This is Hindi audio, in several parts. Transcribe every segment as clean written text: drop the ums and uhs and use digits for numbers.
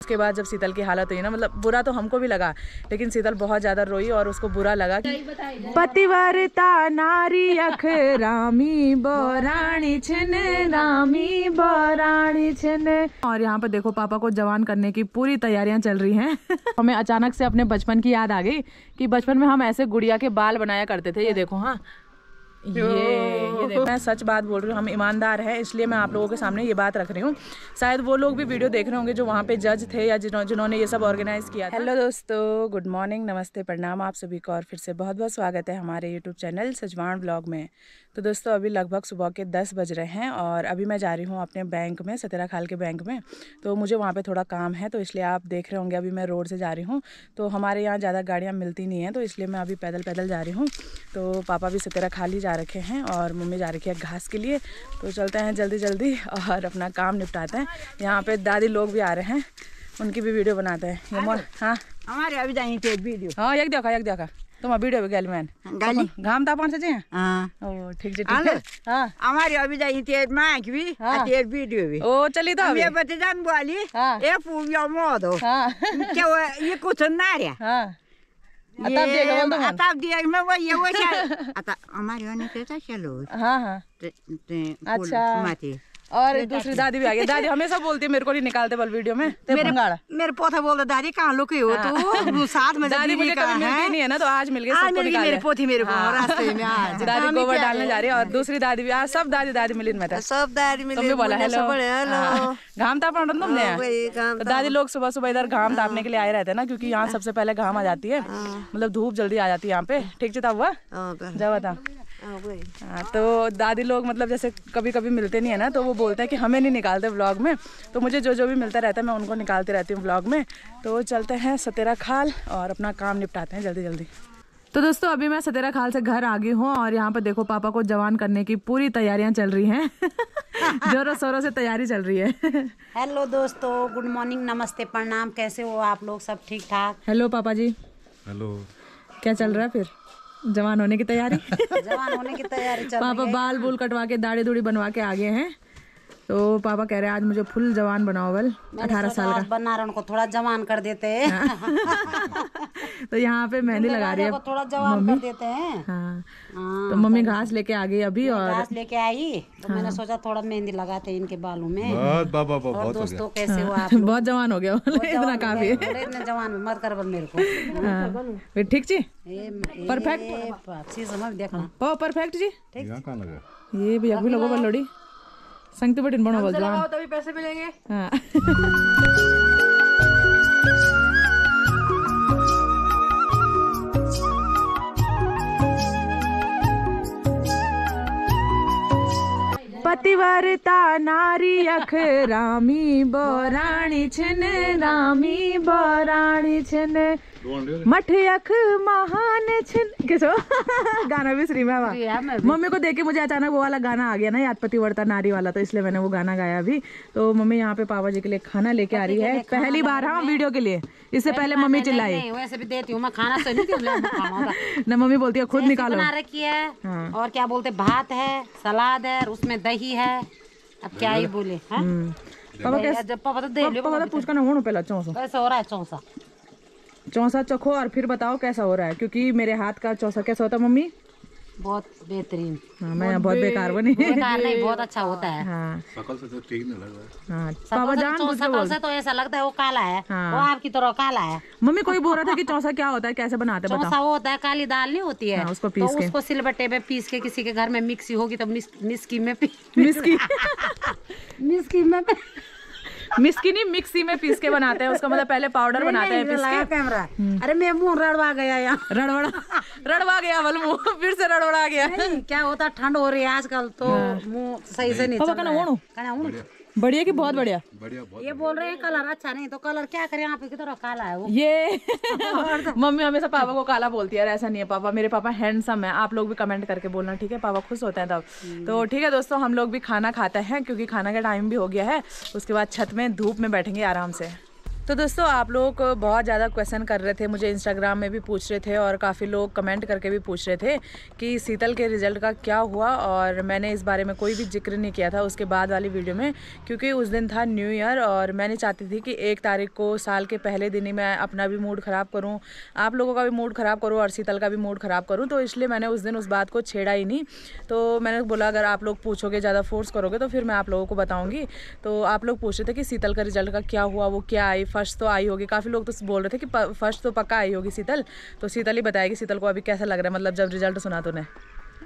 उसके बाद जब शीतल की हालत हुई ना, मतलब बुरा तो हमको भी लगा, लेकिन शीतल बहुत ज़्यादा रोई और उसको बुरा लगा कि पतिव्रता नारी अख रामी बोराणी छिन, रामी बोराणी छिन। और यहाँ पर देखो पापा को जवान करने की पूरी तैयारियां चल रही हैं। हमें अचानक से अपने बचपन की याद आ गई कि बचपन में हम ऐसे गुड़िया के बाल बनाया करते थे। ये देखो, हाँ ये देखो, मैं सच बात बोल रही हूँ, हम ईमानदार हैं, इसलिए मैं आप लोगों के सामने ये बात रख रही हूँ। शायद वो लोग भी वीडियो देख रहे होंगे जो वहाँ पे जज थे या जिन्होंने ये सब ऑर्गेनाइज किया था। हेलो दोस्तों, गुड मॉर्निंग, नमस्ते, प्रणाम आप सभी को और फिर से बहुत बहुत स्वागत है हमारे यूट्यूब चैनल सजवान ब्लॉग में। तो दोस्तों अभी लगभग सुबह के 10 बज रहे हैं और अभी मैं जा रही हूँ अपने बैंक में, सतेरा खाल के बैंक में। तो मुझे वहाँ पे थोड़ा काम है, तो इसलिए आप देख रहे होंगे अभी मैं रोड से जा रही हूँ। तो हमारे यहाँ ज़्यादा गाड़ियाँ मिलती नहीं हैं, तो इसलिए मैं अभी पैदल पैदल जा रही हूँ। तो पापा भी सतेरा खाल ही जा रखे हैं और मम्मी जा रखी है घास के लिए। तो चलते हैं जल्दी जल्दी और अपना काम निपटाते हैं। यहाँ पे दादी लोग भी आ रहे हैं, उनकी भी वीडियो बनाते हैं। हाँ हमारे अभी जाएंगे वीडियो। हाँ एक देखा तुम वीडियो भी गैल मैन गाली घाम तापन से हां ओ ठीक है। हां हमारे अभी जाएंगे माइक भी तेरे वीडियो भी। ओ चली तो ये बते जान बोली ए पूजा मोदो। हां क्या ये कुछ ना रे। हां आता देगा बोल तो आता दिया मैं वो आता हमारे वाले से चलो। हां अच्छा माती और दूसरी दादी भी आ गई। दादी हमेशा बोलती है मेरे को नहीं निकालते बल वीडियो में। मेरे पोता बोलता दादी कहाँ लुकी हो तू साथ में। दादी मुझे कभी मिलती नहीं है ना, तो आज मिल गई, सबको निकाल मेरे पोती मेरे को रास्ते में आज दादी गोबर डालने जा रही है और दूसरी दादी भी आज सब दादी मिली में था। सब दादी मिली। तुमने बोला हेलो घाम तापन तुमने। तो दादी लोग सुबह सुबह इधर घाम तापने के लिए आए रहते हैं ना, क्योंकि यहाँ सबसे पहले घाम आ जाती है, मतलब धूप जल्दी आ जाती है यहाँ पे। ठीक चेता हुआ जब था। तो दादी लोग मतलब जैसे कभी कभी मिलते नहीं है ना, तो वो बोलते हैं कि हमें नहीं निकालते व्लॉग में। तो मुझे जो भी मिलता रहता है मैं उनको निकालती रहती हूँ व्लॉग में। तो चलते हैं सतेरा खाल और अपना काम निपटाते हैं जल्दी जल्दी। तो दोस्तों अभी मैं सतेरा खाल से घर आ गई हूँ और यहाँ पर देखो पापा को जवान करने की पूरी तैयारियां चल रही हैं। जोरों शोरों से तैयारी चल रही है। हेलो दोस्तों, गुड मॉर्निंग, नमस्ते, प्रणाम, कैसे हो आप लोग? सब ठीक ठाक? हेलो पापा जी। हेलो। क्या चल रहा है फिर? जवान होने की तैयारी। जवान होने की तैयारी चल रही है। पापा बाल बूल कटवा के दाढ़ी दूढ़ी बनवा के आ गए हैं। तो पापा कह रहे हैं आज मुझे फुल जवान बनाओ बल। 18 साल का बना रहा को थोड़ा जवान कर देते हैं। तो यहाँ पे मेहंदी लगा रही है थोड़ा जवान कर देते हैं। हाँ। तो मम्मी घास लेके आ गई अभी और घास लेके आई तो मैंने सोचा थोड़ा मेहंदी लगाते हैं इनके बालों में। और दोस्तों कैसे हो आप? बहुत जवान हो गया इतना काफी है। इतने जवान में मत कर बल मेरे को। ठीक जी, परफेक्ट देखना परफेक्ट जी। ठीक ये भी अभी लोगों बलोड़ी संगति बटिन बनो बोल जवान तभी पैसे मिलेंगे। हाँ। पतिव्रता नारी अख रामी बोराणी छिन, रामी बोराणी छिन, मठ अख महान छिन। किसो गाना भी श्री में मम्मी को देख के मुझे अचानक वो वाला गाना आ गया ना याद, पतिव्रता नारी वाला, तो इसलिए मैंने वो गाना गाया अभी। तो मम्मी यहाँ पे पापा जी के लिए खाना लेके आ रही है पहली बार। हाँ वीडियो के लिए, इससे पहले मम्मी चिल्लाई। वैसे भी देती हूँ मैं खाना से नहीं ना मम्मी बोलती है खुद निकालो। बना रखी है और क्या बोलते भात है, सलाद है, उसमें दही है। अब क्या ही बोले। पापा कैसे पापा तो पूछ कर ना हो पहला चौसा कैसा हो रहा है? चौसा चखो और फिर बताओ कैसा हो रहा है, क्योंकि मेरे हाथ का चौसा कैसा होता है मम्मी? बहुत बेहतरीन। हाँ मैं बहुत बेकार बनी। बेकार नहीं, बहुत अच्छा होता है। हाँ शकल से तो ठीक नहीं लग रहा है। हाँ पापा जान शकल से तो ऐसा लगता है वो काला है। हाँ। वो आपकी तरह काला है। मम्मी कोई बोल रहा था कि चौसा क्या होता है, कैसे बनाते हैं? चौसा वो होता है काली दाल नहीं होती है। हाँ, उसको पीस के उसको सिलबट्टे में पीस के, किसी के घर में मिक्सी होगी तो मिस्की में मिस्की नहीं मिक्सी में पीस के बनाते हैं उसका, मतलब पहले पाउडर बनाते हैं पीस के। कैमरा अरे मैं मुंह रड़वा गया यहाँ। रड़वा गया बल मुंह फिर से रड़वड़ा गया। क्या होता ठंड हो रही है आजकल तो मुंह सही से नहीं चल रहा है। बढ़िया कि बहुत बढ़िया? ये बोल रहे हैं कलर अच्छा नहीं, तो कलर क्या करें? यहाँ पे की तरह काला है वो। ये मम्मी हमेशा पापा को काला बोलती है, ऐसा नहीं है पापा, मेरे पापा हैंडसम है। आप लोग भी कमेंट करके बोलना, ठीक है? पापा खुश होते हैं तब। तो ठीक है दोस्तों, हम लोग भी खाना खाते हैं क्योंकि खाना का टाइम भी हो गया है। उसके बाद छत में धूप में बैठेंगे आराम से। तो दोस्तों आप लोग बहुत ज़्यादा क्वेश्चन कर रहे थे, मुझे इंस्टाग्राम में भी पूछ रहे थे और काफ़ी लोग कमेंट करके भी पूछ रहे थे कि शीतल के रिज़ल्ट का क्या हुआ, और मैंने इस बारे में कोई भी जिक्र नहीं किया था उसके बाद वाली वीडियो में, क्योंकि उस दिन था न्यू ईयर और मैंने चाहती थी कि 1 तारीख को साल के पहले दिन ही मैं अपना भी मूड ख़राब करूँ, आप लोगों का भी मूड ख़राब करूँ और शीतल का भी मूड ख़राब करूँ, तो इसलिए मैंने उस दिन उस बात को छेड़ा ही नहीं। तो मैंने बोला अगर आप लोग पूछोगे, ज़्यादा फोर्स करोगे तो फिर मैं आप लोगों को बताऊँगी। तो आप लोग पूछ रहे थे कि शीतल का रिज़ल्ट का क्या हुआ, वो क्या आई, फर्स्ट तो आई होगी, काफ़ी लोग तो बोल रहे थे कि फर्स्ट तो पक्का आई होगी शीतल। तो शीतल ही बताएगी शीतल को अभी कैसा लग रहा है, मतलब जब रिजल्ट सुना तूने।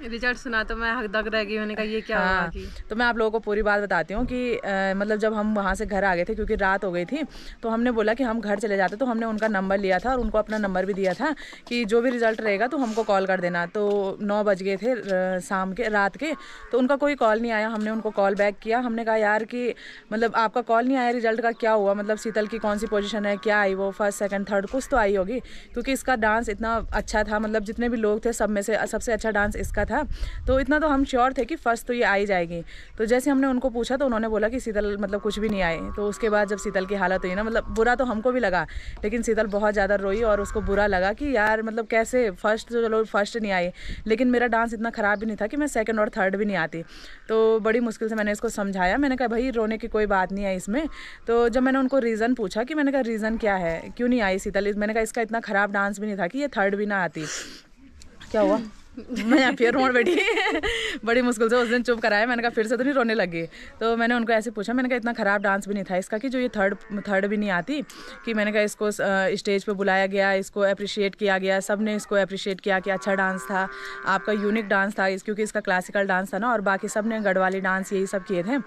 रिजल्ट सुना तो मैं हकदक रह गई, मैंने कहा ये क्या हुआ कि? तो मैं आप लोगों को पूरी बात बताती हूँ कि मतलब जब हम वहाँ से घर आ गए थे क्योंकि रात हो गई थी, तो हमने बोला कि हम घर चले जाते, तो हमने उनका नंबर लिया था और उनको अपना नंबर भी दिया था कि जो भी रिजल्ट रहेगा तो हमको कॉल कर देना। तो 9 बज गए थे शाम के, रात के, तो उनका कोई कॉल नहीं आया। हमने उनको कॉल बैक किया, हमने कहा यार कि मतलब आपका कॉल नहीं आया, रिजल्ट का क्या हुआ, मतलब शीतल की कौन सी पोजीशन है, क्या आई, वो फर्स्ट सेकंड थर्ड कुछ तो आई होगी, क्योंकि इसका डांस इतना अच्छा था, मतलब जितने भी लोग थे सब में से सबसे अच्छा डांस इसका था। तो इतना तो हम श्योर थे कि फर्स्ट तो ये आ ही जाएगी। तो जैसे हमने उनको पूछा तो उन्होंने बोला कि शीतल मतलब कुछ भी नहीं आए। तो उसके बाद जब शीतल की हालत हुई ना, मतलब बुरा तो हमको भी लगा, लेकिन शीतल बहुत ज़्यादा रोई और उसको बुरा लगा कि यार मतलब कैसे फर्स्ट, तो चलो फर्स्ट नहीं आई, लेकिन मेरा डांस इतना ख़राब भी नहीं था कि मैं सेकंड और थर्ड भी नहीं आती। तो बड़ी मुश्किल से मैंने इसको समझाया, मैंने कहा भाई रोने की कोई बात नहीं है इसमें। तो जब मैंने उनको रीज़न पूछा कि मैंने कहा रीज़न क्या है, क्यों नहीं आई शीतल, मैंने कहा इसका इतना ख़राब डांस भी नहीं था कि ये थर्ड भी ना आती। क्या हुआ? मैं यहाँ फिर रोने बैठी बड़ी मुश्किल से उस दिन चुप कराया, मैंने कहा फिर से तो नहीं रोने लगी। तो मैंने उनको ऐसे पूछा, मैंने कहा इतना ख़राब डांस भी नहीं था इसका कि जो ये थर्ड भी नहीं आती, कि मैंने कहा इसको स्टेज पे बुलाया गया, इसको अप्रिशिएट किया गया, सब ने इसको अप्रिशिएट किया कि अच्छा डांस था आपका, यूनिक डांस था क्योंकि इसका क्लासिकल डांस था ना, और बाकी सब ने गढ़वाली डांस यही सब किए थे।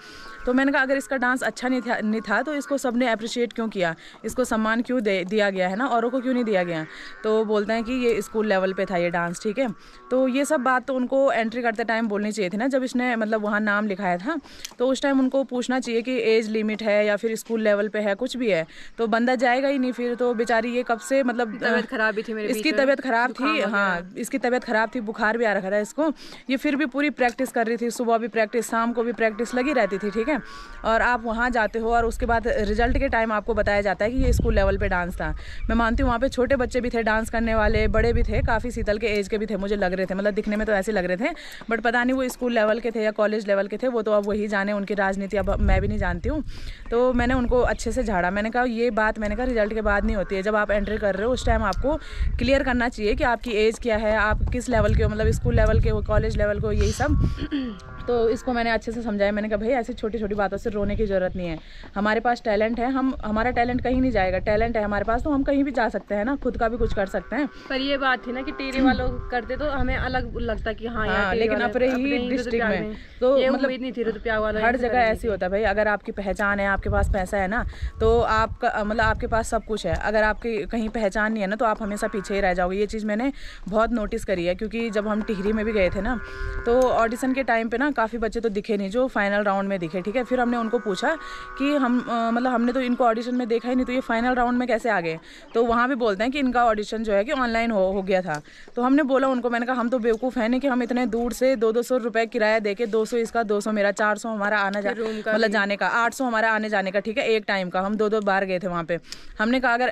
तो मैंने कहा अगर इसका डांस अच्छा नहीं था तो इसको सब ने अप्रिशिएट क्यों किया, इसको सम्मान क्यों दिया गया है ना, औरों को क्यों नहीं दिया गया। तो बोलते हैं कि ये स्कूल लेवल पे था ये डांस, ठीक है। तो ये सब बात तो उनको एंट्री करते टाइम बोलनी चाहिए थी ना, जब इसने मतलब वहाँ नाम लिखाया था तो उस टाइम उनको पूछना चाहिए कि एज लिमिट है या फिर स्कूल लेवल पे है, कुछ भी है तो बंदा जाएगा ही नहीं फिर। तो बेचारी ये कब से मतलब तबीयत खराब भी थी मेरी, इसकी तबीयत खराब थी, हाँ इसकी तबीयत खराब थी, बुखार भी आ रखा था इसको, ये फिर भी पूरी प्रैक्टिस कर रही थी, सुबह भी प्रैक्टिस शाम को भी प्रैक्टिस लगी रहती थी, ठीक है। और आप वहाँ जाते हो और उसके बाद रिजल्ट के टाइम आपको बताया जाता है कि ये स्कूल लेवल पे डांस था। मैं मानती हूँ वहाँ पे छोटे बच्चे भी थे डांस करने वाले, बड़े भी थे, काफ़ी शीतल के एज के भी थे, मुझे लग रहे थे, मतलब दिखने में तो ऐसे लग रहे थे, बट पता नहीं वो स्कूल लेवल के थे या कॉलेज लेवल के थे, वो तो अब वही जाने, उनकी राजनीति अब मैं भी नहीं जानती हूँ। तो मैंने उनको अच्छे से झाड़ा, मैंने कहा ये बात मैंने कहा रिजल्ट के बाद नहीं होती है, जब आप एंट्री कर रहे हो उस टाइम आपको क्लियर करना चाहिए कि आपकी एज क्या है, आप किस लेवल के हो, मतलब स्कूल लेवल के हो, कॉलेज लेवल के हो, यही सब। तो इसको मैंने अच्छे से समझाया, मैंने कहा भाई ऐसी छोटी छोटी बातों से रोने की ज़रूरत नहीं है, हमारे पास टैलेंट है, हमारा टैलेंट कहीं नहीं जाएगा, टैलेंट है हमारे पास तो हम कहीं भी जा सकते हैं ना, खुद का भी कुछ कर सकते हैं। पर ये बात थी ना कि टेरी वालों करते तो हमें अलग लगता कि हाँ यार, लेकिन अपने ही डिस्ट्रिक्ट में तो मतलब नहीं थी रुपया वाला, हर जगह ऐसी होता है भाई, अगर आपकी पहचान है, आपके पास पैसा है ना, तो आपका मतलब आपके पास सब कुछ है, अगर आपकी कहीं पहचान नहीं है ना तो आप हमेशा पीछे ही रह जाओगे। ये चीज़ मैंने बहुत नोटिस करी है, क्योंकि जब हम टिहरी में भी गए थे ना तो ऑडिशन के टाइम पे ना काफ़ी बच्चे तो दिखे नहीं जो फाइनल राउंड में दिखे, ठीक है। फिर हमने उनको पूछा कि हम मतलब हमने तो इनको ऑडिशन में देखा ही नहीं, तो ये फाइनल राउंड में कैसे आ गए। तो वहाँ भी बोलते हैं कि इनका ऑडिशन जो है कि ऑनलाइन हो गया था। तो हमने बोला उनको, मैंने कहा हम तो बेवकूफ़ हैं नहीं कि हम इतने दूर से 200 रुपये किराया दे के, 200 इसका 200 मेरा, 400 हमारा आना मतलब जाने का, 800 हमारा आने जाने का, ठीक है, एक टाइम का, हम 2 बार गए थे वहाँ पे। हमने कहा अगर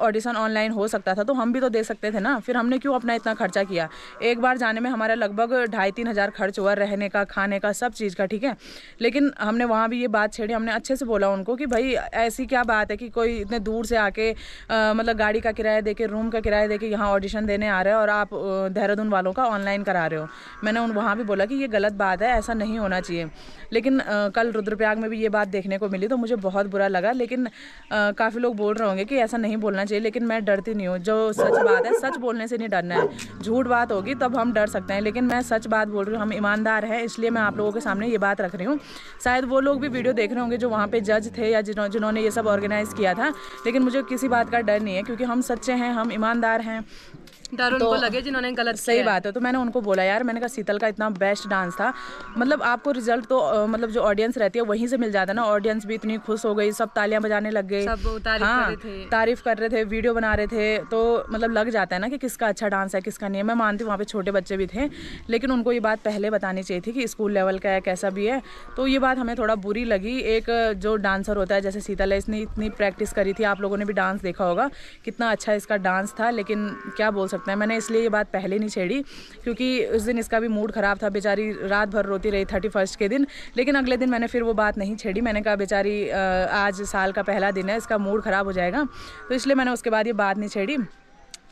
ऑडिशन ऑनलाइन हो सकता था तो हम भी तो दे सकते थे ना, फिर हमने क्यों अपना इतना खर्चा किया। एक बार जाने में हमारा लगभग 2,500-3 हज़ार खर्च हुआ, रहने का, खाने का, सब चीज़ का, ठीक है। लेकिन हमने वहाँ भी ये बात छेड़ी, हमने अच्छे से बोला उनको कि भाई ऐसी क्या बात है कि कोई इतने दूर से आके मतलब गाड़ी का किराया देके, रूम का किराया देके यहाँ ऑडिशन देने आ रहे हैं और आप देहरादून वालों का ऑनलाइन करा रहे हो। मैंने वहाँ भी बोला कि ये गलत बात है, ऐसा नहीं होना चाहिए। लेकिन कल रुद्रप्रयाग में भी ये बात देखने को मिली तो मुझे बहुत बुरा लगा। लेकिन काफ़ी लोग बोल रहे होंगे कि ऐसा नहीं बोलना चाहिए, लेकिन मैं डरती नहीं हूँ। जो सच बात है, सच बोलने से नहीं डरना है, झूठ बात होगी तब हम डर सकते हैं, लेकिन मैं सच बात बोल रही हूँ, हम ईमानदार हैं, इसलिए मैं आप लोगों के सामने ये बात रख रही हूँ। शायद वो लोग भी वीडियो देख रहे होंगे जो वहाँ पे जज थे या जिन्होंने ये सब ऑर्गेनाइज़ किया था, लेकिन मुझे किसी बात का डर नहीं है, क्योंकि हम सच्चे हैं, हम ईमानदार हैं, डर उनको लगे जिन्होंने गलत सही बात है। तो मैंने उनको बोला यार, मैंने कहा शीतल का इतना बेस्ट डांस था, मतलब आपको रिजल्ट तो मतलब जो ऑडियंस रहती है वहीं से मिल जाता है ना। ऑडियंस भी इतनी खुश हो गई, सब तालियां बजाने लग गए, सब तारीफ कर रहे थे, वीडियो बना रहे थे। तो मतलब लग जाता है ना कि किसका अच्छा डांस है किसका नहीं है। मैं मानती हूँ वहाँ पे छोटे बच्चे भी थे, लेकिन उनको ये बात पहले बतानी चाहिए थी कि स्कूल लेवल का है कैसा भी है। तो ये बात हमें थोड़ा बुरी लगी। एक जो डांसर होता है जैसे शीतल है, इसने इतनी प्रैक्टिस करी थी, आप लोगों ने भी डांस देखा होगा कितना अच्छा इसका डांस था, लेकिन क्या बोल सकते हैं, मैंने इसलिए ये बात पहले नहीं छेड़ी क्योंकि उस दिन इसका भी मूड ख़राब था, बेचारी रात भर रोती रही 31 के दिन। लेकिन अगले दिन मैंने फिर वो बात नहीं छेड़ी, मैंने कहा बेचारी आज साल का पहला दिन है, इसका मूड ख़राब हो जाएगा, तो इसलिए मैंने उसके बाद ये बात नहीं छेड़ी।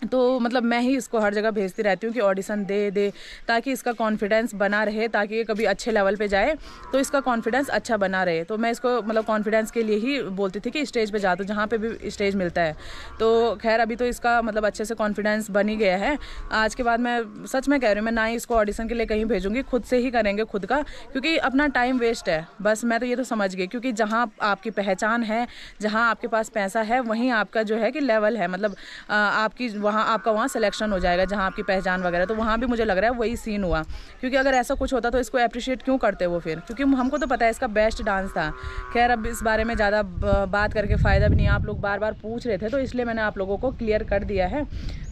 तो मतलब मैं ही इसको हर जगह भेजती रहती हूँ कि ऑडिशन दे ताकि इसका कॉन्फिडेंस बना रहे, ताकि ये कभी अच्छे लेवल पे जाए तो इसका कॉन्फिडेंस अच्छा बना रहे। तो मैं इसको मतलब कॉन्फिडेंस के लिए ही बोलती थी कि स्टेज पे जा, तो जहाँ पे भी स्टेज मिलता है। तो खैर अभी तो इसका मतलब अच्छे से कॉन्फिडेंस बन ही गया है। आज के बाद मैं सच में कह रही हूँ, मैं ना ही इसको ऑडिशन के लिए कहीं भेजूँगी, खुद से ही करेंगे खुद का, क्योंकि अपना टाइम वेस्ट है। बस मैं तो ये तो समझ गई, क्योंकि जहाँ आपकी पहचान है, जहाँ आपके पास पैसा है, वहीं आपका जो है कि लेवल है, मतलब आपकी आपका वहाँ सिलेक्शन हो जाएगा जहाँ आपकी पहचान वगैरह। तो वहाँ भी मुझे लग रहा है वही सीन हुआ, क्योंकि अगर ऐसा कुछ होता तो इसको अप्रिशिएट क्यों करते वो फिर, क्योंकि हमको तो पता है इसका बेस्ट डांस था। खैर अब इस बारे में ज़्यादा बात करके फ़ायदा भी नहीं है, आप लोग बार बार पूछ रहे थे तो इसलिए मैंने आप लोगों को क्लियर कर दिया है।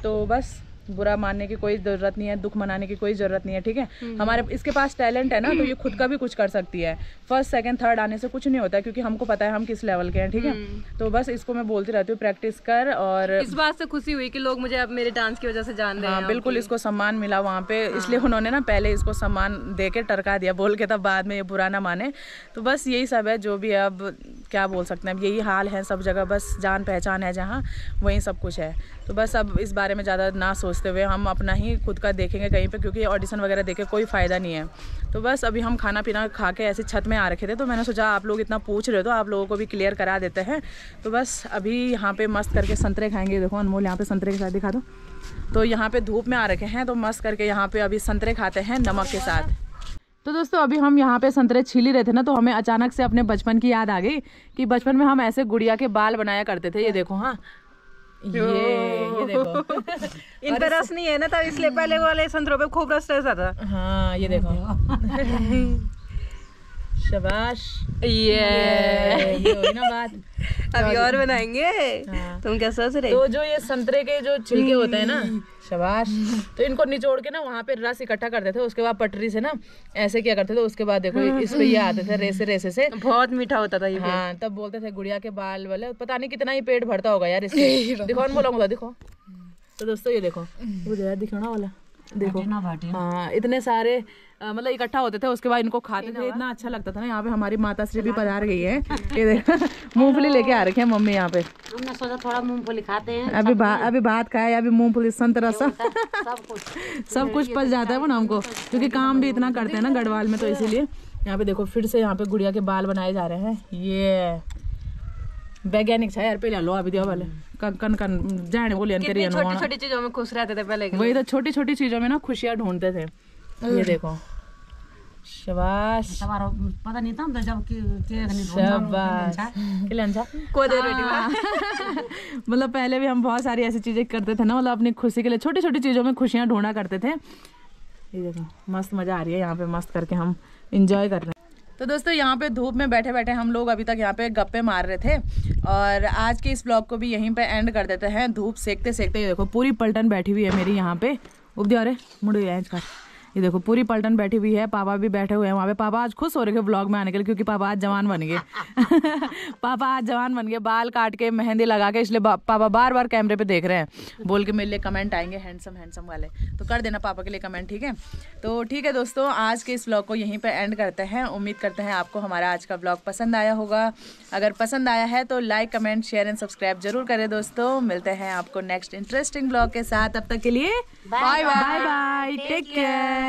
तो बस बुरा मानने की कोई ज़रूरत नहीं है, दुख मनाने की कोई ज़रूरत नहीं है, ठीक है। हमारे इसके पास टैलेंट है ना, तो ये खुद का भी कुछ कर सकती है। फर्स्ट सेकंड थर्ड आने से कुछ नहीं होता है, क्योंकि हमको पता है हम किस लेवल के हैं, ठीक है। तो बस इसको मैं बोलती रहती हूँ प्रैक्टिस कर। और इस बात से खुशी हुई कि लोग मुझे अब मेरे डांस की वजह से जान रहे हैं। हाँ बिल्कुल, इसको सम्मान मिला वहाँ पे, इसलिए उन्होंने ना पहले इसको सम्मान दे के टरका दिया बोल के, तब बाद में ये बुरा ना माने। तो बस यही सब है, जो भी है अब क्या बोल सकते हैं, अब यही हाल है सब जगह, बस जान पहचान है जहाँ वहीं सब कुछ है। तो बस अब इस बारे में ज़्यादा ना सोचते हुए हम अपना ही खुद का देखेंगे कहीं पे, क्योंकि ऑडिशन वगैरह देखे कोई फ़ायदा नहीं है। तो बस अभी हम खाना पीना खा के ऐसे छत में आ रखे थे, तो मैंने सोचा आप लोग इतना पूछ रहे हो तो आप लोगों को भी क्लियर करा देते हैं। तो बस अभी यहाँ पे मस्त करके संतरे खाएंगे। देखो अनमोल यहाँ पे संतरे के साथ दिखा दो। तो यहाँ पे धूप में आ रखे हैं, तो मस्त करके यहाँ पे अभी संतरे खाते हैं नमक के साथ। तो दोस्तों अभी हम यहाँ पे संतरे छील ही रहे थे ना, तो हमें अचानक से अपने बचपन की याद आ गई कि बचपन में हम ऐसे गुड़िया के बाल बनाया करते थे। ये देखो, हाँ ये देखो इन पर रस नहीं है ना, तब इसलिए पहले वाले संतरों पे खूब रस रहता था। हाँ ये देखो शाबाश, ये होगी ना बात। अभी और बनाएंगे। हाँ। तुम क्या सोच रहे? तो जो ये संतरे के जो छिलके होते हैं ना, शाबाश, तो इनको निचोड़ के ना वहाँ पे रस इकट्ठा करते थे, उसके बाद पटरी से ना ऐसे किया करते थे, उसके बाद देखो इस पे ये आते थे रेसे से। बहुत मीठा होता था ये। हाँ तब बोलते थे गुड़िया के बाल वाले, पता नहीं कितना ही पेट भरता होगा यार इससे। दिखो बोला दिखो। तो दोस्तों ये देखो दिखो ना वाला, देखो हाँ इतने सारे मतलब इकट्ठा होते थे, उसके बाद इनको खाते थे, इतना अच्छा लगता था ना। यहाँ पे हमारी माता श्री भी पधार गई है, ये देखो मूंगफली लेके आ रखे हैं मम्मी यहाँ पे। हमने सोचा थोड़ा मूंगफली खाते हैं, अभी भात खाया, अभी मूंगफली संतरा सब कुछ पच जाता है वो ना हमको, क्योंकि काम भी इतना करते हैं ना गढ़वाल में, तो इसीलिए। यहाँ पे देखो फिर से यहाँ पे गुड़िया के बाल बनाए जा रहे हैं। ये वैज्ञानिक है यार, पहले लो अभी दिया वाले कन जाने बोलिए छोटी चीजों में खुश रहते थे पहले। वही तो छोटी छोटी चीजों में ना खुशियाँ ढूंढते थे। ये देखो शाबाश, पता नहीं था जब शाबाश मतलब पहले भी हम बहुत सारी ऐसी चीजें करते थे ना, मतलब अपनी खुशी के लिए छोटी छोटी चीजों में खुशियाँ ढूंढा करते थे। ये देखो मस्त मजा आ रही है यहाँ पे, मस्त करके हम इंजॉय कर रहे हैं। तो दोस्तों यहाँ पे धूप में बैठे बैठे हम लोग अभी तक यहाँ पे गप्पे मार रहे थे, और आज के इस ब्लॉग को भी यहीं पे एंड कर देते हैं। धूप सेकते सेकते ये देखो पूरी पलटन बैठी हुई है मेरी यहाँ पे। उपदे अरे मुड़े ये देखो पूरी पलटन बैठी हुई है, पापा भी बैठे हुए हैं वहाँ पे। पापा आज खुश हो रहे थे व्लॉग में आने के लिए, क्योंकि पापा आज जवान बन गए पापा आज जवान बन गए, बाल काट के मेहंदी लगा के, इसलिए पापा बार बार कैमरे पे देख रहे हैं, बोल के मेरे लिए कमेंट आएंगे हैंडसम वाले, तो कर देना पापा के लिए कमेंट, ठीक है। तो ठीक है दोस्तों, आज के इस व्लॉग को यहीं पर एंड करते हैं। उम्मीद करते हैं आपको हमारा आज का व्लॉग पसंद आया होगा। अगर पसंद आया है तो like comment share and subscribe जरूर करें दोस्तों। मिलते हैं आपको नेक्स्ट इंटरेस्टिंग व्लॉग के साथ, तब तक के लिए बाय बाय, टेक केयर।